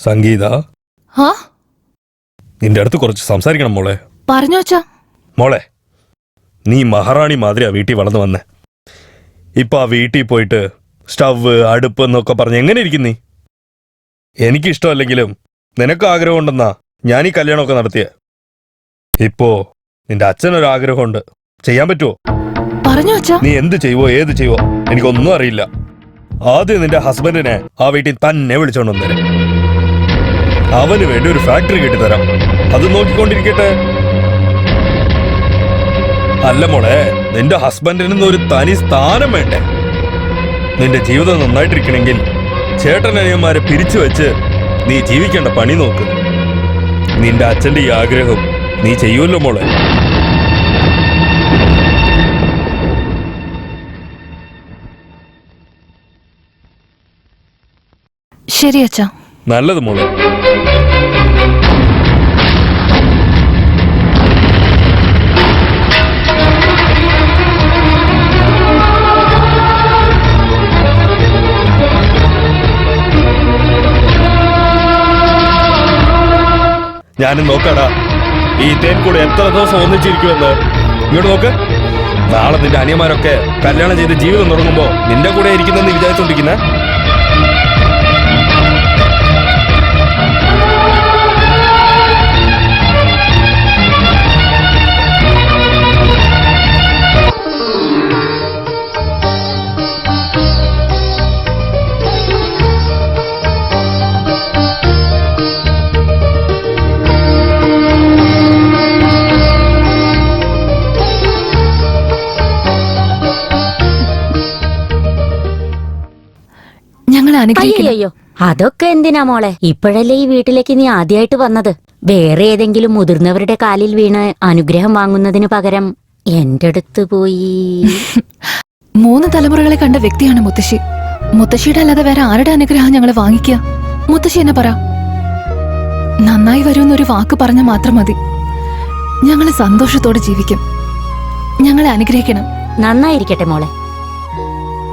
സംഗീത, ആ നിന്റെ അടുത്ത് കുറച്ച് സംസാരിക്കണം മോളെ. പറഞ്ഞോ അച്ഛാ. മോളെ, നീ മഹാറാണി മാതിരിയാ വീട്ടിൽ വളർന്നു വന്നേ. ഇപ്പൊ ആ വീട്ടിൽ പോയിട്ട് സ്റ്റവ് അടുപ്പ് എന്നൊക്കെ പറഞ്ഞ് എങ്ങനെ ഇരിക്കും നീ? എനിക്കിഷ്ടമല്ലെങ്കിലും നിനക്ക് ആഗ്രഹമുണ്ടെന്നാ ഞാൻ ഈ കല്യാണമൊക്കെ നടത്തിയ. ഇപ്പോ നിന്റെ അച്ഛനൊരു ആഗ്രഹമുണ്ട്, ചെയ്യാൻ പറ്റുമോ? പറഞ്ഞോ അച്ഛാ. നീ എന്ത് ചെയ്യുവോ ഏത് ചെയ്യുവോ എനിക്കൊന്നും അറിയില്ല. ആദ്യം നിന്റെ ഹസ്ബൻഡിനെ ആ വീട്ടിൽ തന്നെ വിളിച്ചോണ്ട് വന്നേരെ. അവന് വേണ്ടി ഒരു ഫാക്ടറി കെട്ടിത്തരാം, അത് നോക്കിക്കൊണ്ടിരിക്കട്ടെ. അല്ല മോളെ, നിന്റെ ഹസ്ബൻഡിന് ഒരു തനി സ്ഥാനം വേണ്ടേ? നിന്റെ ജീവിതം നന്നായിട്ടിരിക്കണമെങ്കിൽ ചേട്ടനനിയന്മാരെ പിരിച്ചു വെച്ച് നീ ജീവിക്കേണ്ട പണി നോക്ക്. നിന്റെ അച്ഛന്റെ ഈ ആഗ്രഹം നീ ചെയ്യുമല്ലോ മോളെ. ശരി അച്ഛാ. നല്ലത് മോളെ. ഞാനും നോക്കാടാ ഈ തേൻ കൂടെ എത്ര ദിവസം ഒന്നിച്ചിരിക്കുമെന്ന്. ഇങ്ങോട്ട് നോക്ക്. നാളെ നിന്റെ അനിയന്മാരൊക്കെ കല്യാണം ചെയ്ത് ജീവിതം തുടങ്ങുമ്പോ നിന്റെ കൂടെ ഇരിക്കുന്നെന്ന് വിചാരിച്ചോണ്ടിരിക്കുന്നേ. അയ്യോ, അതൊക്കെ എന്തിനാ മോളെ? ഇപ്പോഴല്ലേ ഈ വീട്ടിലേക്ക് നീ ആദ്യമായിട്ട് വന്നത്. വേറെ ഏതെങ്കിലും മുതിർന്നവരുടെ കാലിൽ വീണ് അനുഗ്രഹം വാങ്ങുന്നതിന് പകരം എന്റെ അടുത്ത് പോയി. 3 തലമുറകളെ കണ്ട വ്യക്തിയാണ് മുത്തശ്ശി. മുത്തശ്ശിയുടെ അല്ലാതെ വേറെ ആരുടെ അനുഗ്രഹം ഞങ്ങള് വാങ്ങിക്കുക? മുത്തശ്ശി എന്നെ പറ. നന്നായി വരുമെന്നൊരു വാക്ക് പറഞ്ഞ മാത്രം മതി. ഞങ്ങള് സന്തോഷത്തോടെ ജീവിക്കും. ഞങ്ങളെ അനുഗ്രഹിക്കണം. നന്നായിരിക്കട്ടെ മോളെ.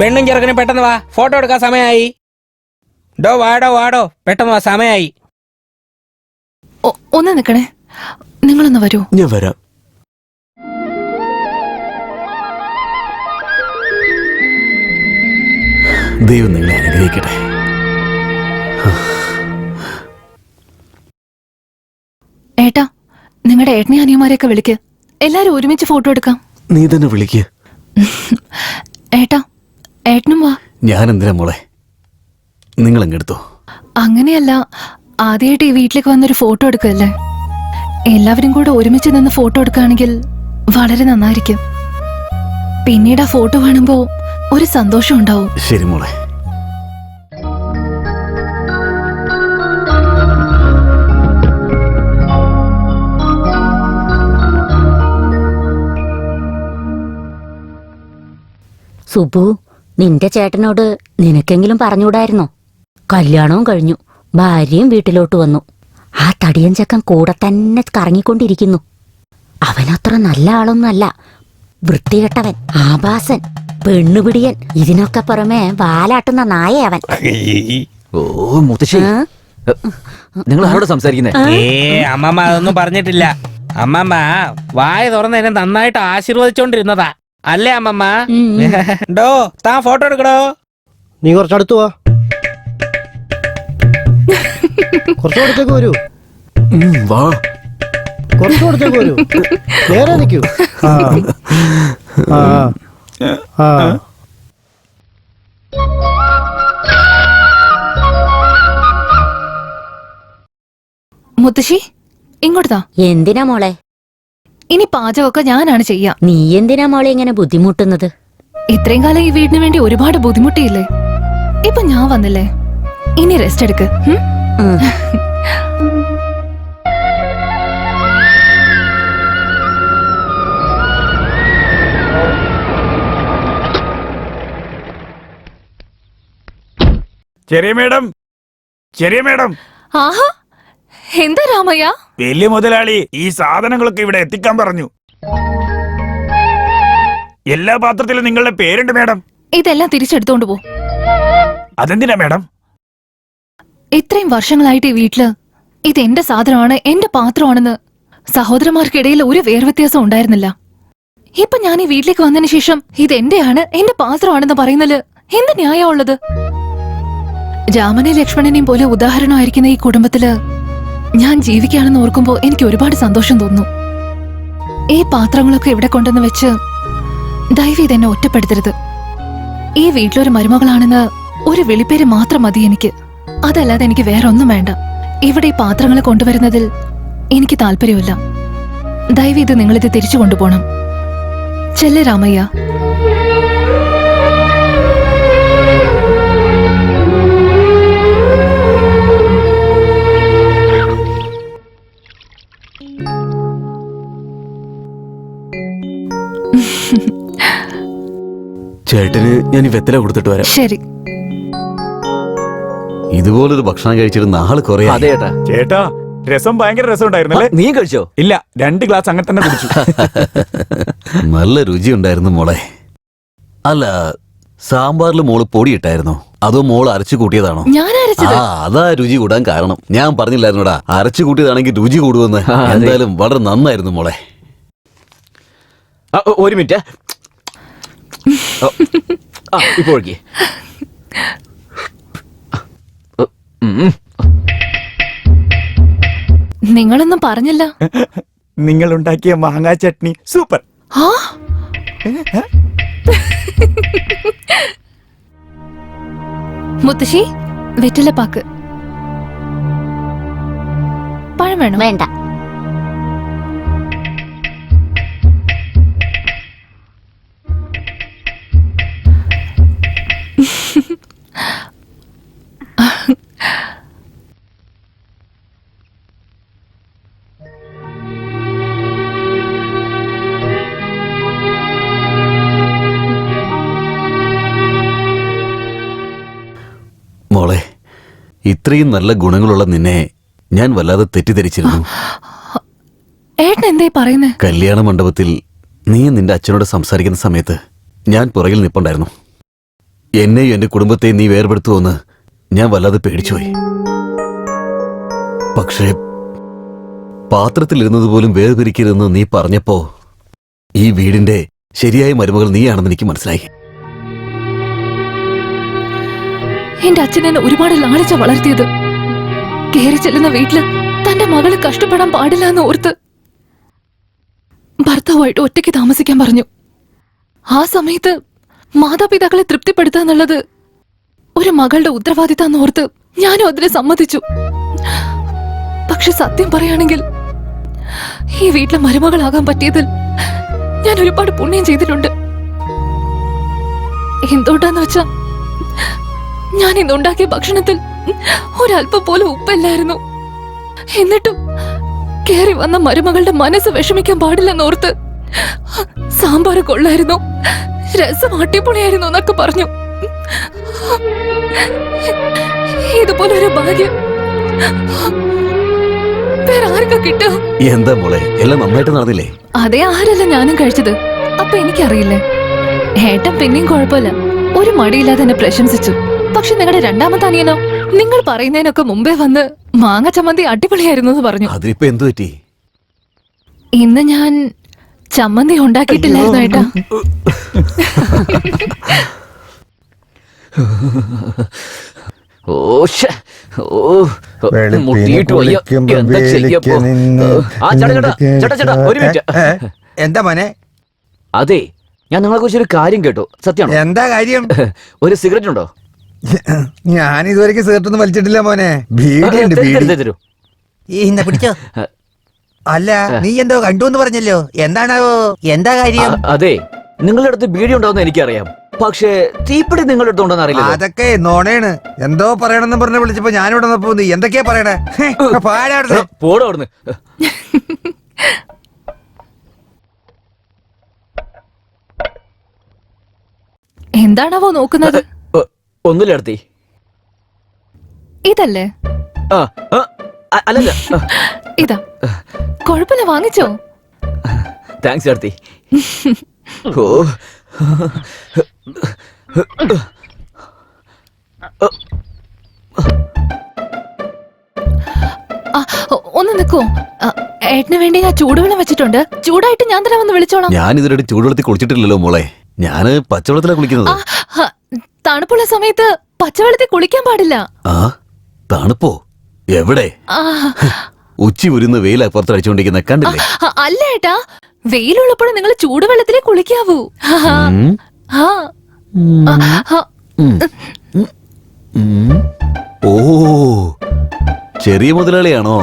പെണ്ണും ചെറുക്കനും പെട്ടെന്ന് വാ, ഫോട്ടോ എടുക്കാൻ സമയമായി. വാടോ പെട്ടെന്ന് വാ, സമയമായി. ഒന്ന് നിക്കണേ, നിങ്ങളൊന്ന് വരൂ. ഞാൻ വരാം. ദൈവം നിങ്ങളെ അനുഗ്രഹിക്കട്ടെ. ഏട്ടാ, നിങ്ങളുടെ ഏട്ടനെ അനിയന്മാരെയൊക്കെ വിളിക്ക്. എല്ലാരും ഒരുമിച്ച് ഫോട്ടോ എടുക്കാം. നീ തന്നെ വിളിക്ക്. ഏട്ടാ, ഏട്ടനും വാ. ഞാൻ എന്തിനാ മോളെ, നിങ്ങൾ എങ്ങെടുത്തോ? അങ്ങനെയല്ല, ആദ്യമായിട്ട് ഈ വീട്ടിലേക്ക് വന്നൊരു ഫോട്ടോ എടുക്കല്ലേ. എല്ലാവരും കൂടെ ഒരുമിച്ച് നിന്ന് ഫോട്ടോ എടുക്കുകയാണെങ്കിൽ വളരെ നന്നായിരിക്കും. പിന്നീട് ആ ഫോട്ടോ കാണുമ്പോ ഒരു സന്തോഷം ഉണ്ടാവും. ശരി മോളെ. സുബു, നിന്റെ ചേട്ടനോട് നിനക്കെങ്കിലും പറഞ്ഞുകൂടായിരുന്നോ? കല്യാണവും കഴിഞ്ഞു, ഭാര്യയും വീട്ടിലോട്ട് വന്നു. ആ തടിയൻ ചക്കൻ കൂടെ തന്നെ കറങ്ങിക്കൊണ്ടിരിക്കുന്നു. അവനത്ര നല്ല ആളൊന്നുമല്ല. വൃത്തികെട്ടവൻ, ആഭാസൻ, പെണ്ണുപിടിയൻ, ഇതിനൊക്കെ പുറമെ വാലാട്ടുന്ന നായ അവൻ. ഓ മുത്തശ്ശി, നിങ്ങൾ ആരോട് സംസാരിക്കുന്നേ? അമ്മമ്മ അതൊന്നും പറഞ്ഞിട്ടില്ല. അമ്മമ്മ വായ തുറന്ന് എന്നെ നന്നായിട്ട് ആശീർവദിച്ചോണ്ടിരുന്നതാ, അല്ലേ അമ്മമ്മ? താൻ ഫോട്ടോ എടുക്കടോ. നീ കുറച്ചടുത്ത് വാ. കുറച്ചുകൂടത്തേക്ക് വരൂ. വാ, കുറച്ചുകൂടത്തേക്ക് വരൂ. നേരെ നിൽക്കൂ. മുത്തശ്ശി, ഇങ്ങോട്ടാ. എന്തിനാ മോളെ? ഇനി പാചകമൊക്കെ ഞാനാണ് ചെയ്യാ. നീ എന്തിനാ മോളെ ഇങ്ങനെ ബുദ്ധിമുട്ടുന്നത്? ഇത്രയും കാലം ഈ വീടിന് വേണ്ടി ഒരുപാട് ബുദ്ധിമുട്ടിയില്ലേ? ഇപ്പൊ ഞാൻ വന്നില്ലേ, ഇനി റെസ്റ്റ് എടുക്ക്. ചെറിയ മേഡം. ആഹാ, എന്താ രാമയ്യ? വലിയ മുതലാളി ഈ സാധനങ്ങളൊക്കെ ഇവിടെ എത്തിക്കാൻ പറഞ്ഞു. എല്ലാ പാത്രത്തിലും നിങ്ങളുടെ പേരുണ്ട് മേഡം. ഇതെല്ലാം തിരിച്ചെടുത്തോണ്ട് പോ. അതെന്തിനാ മേഡം? ഇത്രയും വർഷങ്ങളായിട്ട് ഈ വീട്ടില് ഇത് എന്റെ സാധനമാണ്, എന്റെ പാത്രമാണെന്ന് സഹോദരന്മാർക്കിടയിൽ ഒരു വേർവ്യത്യാസം ഉണ്ടായിരുന്നില്ല. ഇപ്പൊ ഞാൻ ഈ വീട്ടിലേക്ക് വന്നതിന് ശേഷം ഇത് എന്റെയാണ്, എന്റെ പാത്രമാണെന്ന് പറയുന്നതില് എന്ത് ന്യായമുള്ളത്? രാമനെ ലക്ഷ്മണനെയും പോലെ ഉദാഹരണമായിരിക്കുന്ന ഈ കുടുംബത്തില് ഞാൻ ജീവിക്കുകയാണെന്ന് ഓർക്കുമ്പോ എനിക്ക് ഒരുപാട് സന്തോഷം തോന്നുന്നു. ഈ പാത്രങ്ങളൊക്കെ ഇവിടെ കൊണ്ടുവന്ന് വെച്ച് ദയവ് ഇതെന്നെ ഒറ്റപ്പെടുത്തരുത്. ഈ വീട്ടിലൊരു മരുമകളാണെന്ന് ഒരു വിളിപ്പേര് മാത്രം മതി എനിക്ക്. അതല്ലാതെ എനിക്ക് വേറെ ഒന്നും വേണ്ട. ഇവിടെ ഈ പാത്രങ്ങൾ കൊണ്ടുവരുന്നതിൽ എനിക്ക് താല്പര്യമില്ല. ദയവ് ഇത് നിങ്ങളിത് തിരിച്ചു കൊണ്ടുപോകണം. ചെല്ല് രാമയ്യ. ചേട്ടന് ഞാൻ ഈ വെത്തല കൊടുത്തിട്ട് വരാം. ശരി. ഇതുപോലൊരു ഭക്ഷണം കഴിച്ചിട്ട് നാളെ കുറെ. അതെ ചേട്ടാ. ചേട്ടാ രസം ഭയങ്കര രസം ഉണ്ടായിരുന്നല്ലേ? നീ കഴിച്ചോ? ഇല്ല, 2 ഗ്ലാസ് അങ്ങനെ തന്നെ കുടിച്ചു. നല്ല രുചി ഉണ്ടായിരുന്നു മോളെ. അല്ല, സാമ്പാറിൽ മോള് പൊടിയിട്ടായിരുന്നോ അതോ മോള് അരച്ചു കൂട്ടിയതാണോ? ഞാൻ അരച്ചത്. അതാ രുചി കൂടാൻ കാരണം. ഞാൻ പറഞ്ഞില്ലായിരുന്നോടാ അരച്ചു കൂട്ടിയതാണെങ്കിൽ രുചി കൂടുമെന്ന്. അതെ. എന്തായാലും വളരെ നന്നായിരുന്നു മോളെ. ഒരു മിനിറ്റ്. ഇപ്പൊ ഒഴുകി. നിങ്ങളൊന്നും പറഞ്ഞില്ല. നിങ്ങൾ ഉണ്ടാക്കിയ മാങ്ങാ ചട്നി സൂപ്പർ. ആ മുത്തശ്ശി, വെറ്റിലപ്പാക്ക്. പഴം വേണോ? വേണ്ട. മോളെ, ഇത്രയും നല്ല ഗുണങ്ങളുള്ള നിന്നെ ഞാൻ വല്ലാതെ തെറ്റിദ്ധരിച്ചിരുന്നു. ഏട്ടൻ എന്തേ പറയുന്നേ? കല്യാണ മണ്ഡപത്തിൽ നീ നിന്റെ അച്ഛനോട് സംസാരിക്കുന്ന സമയത്ത് ഞാൻ പുറകിൽ നിൽപ്പുണ്ടായിരുന്നു. എന്നെയും എന്റെ കുടുംബത്തെയും നീ വേർപെടുത്തുമെന്ന് ഞാൻ വല്ലാതെ പേടിച്ചുപോയി. പക്ഷേ പാത്രത്തിലിരുന്നത് പോലും വേർപിരിക്കരുതെന്ന് നീ പറഞ്ഞപ്പോ ഈ വീടിന്റെ ശരിയായ മരുമകൾ നീയാണെന്ന് എനിക്ക് മനസ്സിലായി. എന്റെ അച്ഛൻ എന്നെ ഒരുപാട് ലാളിച്ച വളർത്തിയത്. കയറി ചെല്ലുന്ന വീട്ടില് തന്റെ മകള് കഷ്ടപ്പെടാൻ പാടില്ല എന്ന് ഓർത്ത് ഭർത്താവായിട്ട് ഒറ്റയ്ക്ക് താമസിക്കാൻ പറഞ്ഞു. ആ സമയത്ത് മാതാപിതാക്കളെ തൃപ്തിപ്പെടുത്തുക എന്നുള്ളത് ഒരു മകളുടെ ഉത്തരവാദിത്തം ഓർത്ത് ഞാനും അതിനെ സമ്മതിച്ചു. പക്ഷെ സത്യം പറയുകയാണെങ്കിൽ ഈ വീട്ടിലെ മരുമകളാകാൻ പറ്റിയതിൽ ഞാൻ ഒരുപാട് പുണ്യം ചെയ്തിട്ടുണ്ട്. എന്തുകൊണ്ടാന്ന് വെച്ചാ ഞാൻ ഇന്നുണ്ടാക്കിയ ഭക്ഷണത്തിൽ ഒരല്പം പോലും ഉപ്പല്ലായിരുന്നു. എന്നിട്ടും കേറി വന്ന മരുമകളുടെ മനസ്സ് വിഷമിക്കാൻ പാടില്ലെന്നോർത്ത് സാമ്പാർ കൊള്ളായിരുന്നു, രസം അട്ടിപ്പൊളിയായിരുന്നു എന്നൊക്കെ പറഞ്ഞു. ഇതുപോലൊരു ഭാഗ്യം വേറെ ആർക്കാ കിട്ടുക? എന്താ മോളെ, എല്ലാം നന്നായിട്ട് നടന്നില്ലേ? അതേ ആരല്ല ഞാനും കഴിച്ചത്. അപ്പൊ എനിക്കറിയില്ലേ. ഏട്ടൻ പിന്നെയും കുഴപ്പമില്ല, ഒരു മടിയില്ലാതെ എന്നെ പ്രശംസിച്ചു. പക്ഷെ നിങ്ങളുടെ രണ്ടാമത്തെ അനിയനോ നിങ്ങൾ പറയുന്നതിനൊക്കെ മുമ്പേ വന്ന് മാങ്ങ ചമ്മന്തി അടിപൊളിയായിരുന്നു എന്ന് പറഞ്ഞു. അതിനിപ്പോ എന്തു പറ്റി? ഇന്ന് ഞാൻ ചമ്മന്തി ഉണ്ടാക്കിയിട്ടില്ലായിരുന്നു ഏട്ടാ. എന്താ മോനെ? അതെ, ഞാൻ നിങ്ങളെ കുറിച്ച് ഒരു കാര്യം കേട്ടു. സത്യമാണോ? എന്താ കാര്യം? ഒരു സിഗരറ്റ് ഉണ്ടോ? ഞാൻ ഇതുവരെയ്ക്ക് സിഗരറ്റ് ഒന്നും വലിച്ചിട്ടില്ല മോനെ. ബീഡിയുണ്ട്, ബീഡി. തരൂ. ഇന്ന പിടിച്ചോ. അല്ല, നീ എന്തോ കണ്ടു എന്ന് പറഞ്ഞല്ലോ, എന്താണാവോ? എന്താ കാര്യം? അതെ, നിങ്ങളുടെ അടുത്ത് ബീഡി ഉണ്ടാവുന്ന എനിക്കറിയാം. പക്ഷേ തീപ്പിടി നിങ്ങളുടെ അടുത്ത് ഉണ്ടോന്ന് അറിയില്ല. അതൊക്കെ നോണേണ്. എന്തോ പറയണമെന്ന് പറഞ്ഞ് വിളിച്ചപ്പോ ഞാനിവിടെ വന്നപ്പോ നീ എന്തൊക്കെയാ പറയണേ? പാടാടുന്നു. പോടോ അവിടുന്ന്. എന്താണാവോ നോക്കുന്നത്? ഒന്നുമില്ല അടുത്തി. ഇതല്ലേ? അല്ലല്ല, ഇതാ. കുഴപ്പമില്ല, വാങ്ങിച്ചോ. താങ്ക്സ് അടുത്തി. ഓ, ഒന്ന് നിക്കോ. ഏട്ടന് വേണ്ടി ഞാൻ ചൂടുവെള്ളം വെച്ചിട്ടുണ്ട്. ചൂടായിട്ട് ഞാൻ തന്നെ വന്ന് വിളിച്ചോളാം. ഞാൻ ഇതിലൂടെ ചൂടുവെള്ളത്തിൽ കുളിച്ചിട്ടില്ലല്ലോ മോളെ. ഞാന് പച്ചവെള്ളത്തിലാ കുളിക്കുന്നത്. തണുപ്പുള്ള സമയത്ത് പച്ചവെള്ളത്തിൽ കുളിക്കാൻ പാടില്ല. ആ തണുപ്പോ? എവിടെ? ഉച്ചി ഉരുന്ന് വെയിൽ പുറത്തടിച്ചുകൊണ്ടിരിക്കുന്ന കണ്ടില്ലേ? അല്ല ഏട്ടാ, വെയിലുള്ളപ്പോഴും നിങ്ങൾ ചൂടുവെള്ളത്തിലേ കുളിക്കാവൂ. ഉം. ആ. ഓ ചെറിയ മുതലാളിയാണോ?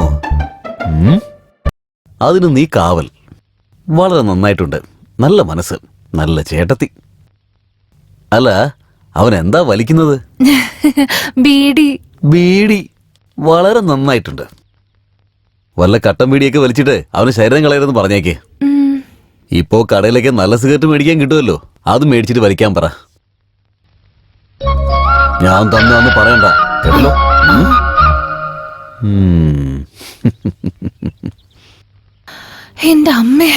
അതിന് നീ കാവൽ. വളരെ നന്നായിട്ടുണ്ട്. നല്ല മനസ്സ്, നല്ല ചേട്ടത്തി. അല്ല, അവൻ എന്താ വലിക്കുന്നത്? ബീഡി. ബീഡി. വളരെ നന്നായിട്ടുണ്ട്. വല്ല കട്ടൻ ബീഡിയൊക്കെ വലിച്ചിട്ട് അവന് ശരീരം കളയരുതെന്ന് പറഞ്ഞേക്ക്. ഇപ്പോ കടയിലേക്ക് നല്ല സിഗരറ്റ് മേടിക്കാൻ കിട്ടുമല്ലോ, അത് മേടിച്ചിട്ട് വലിക്കാൻ പറ. ഞാൻ തന്നാന്ന് പറയണ്ട കേട്ടല്ലോ. എന്റെ അമ്മേ.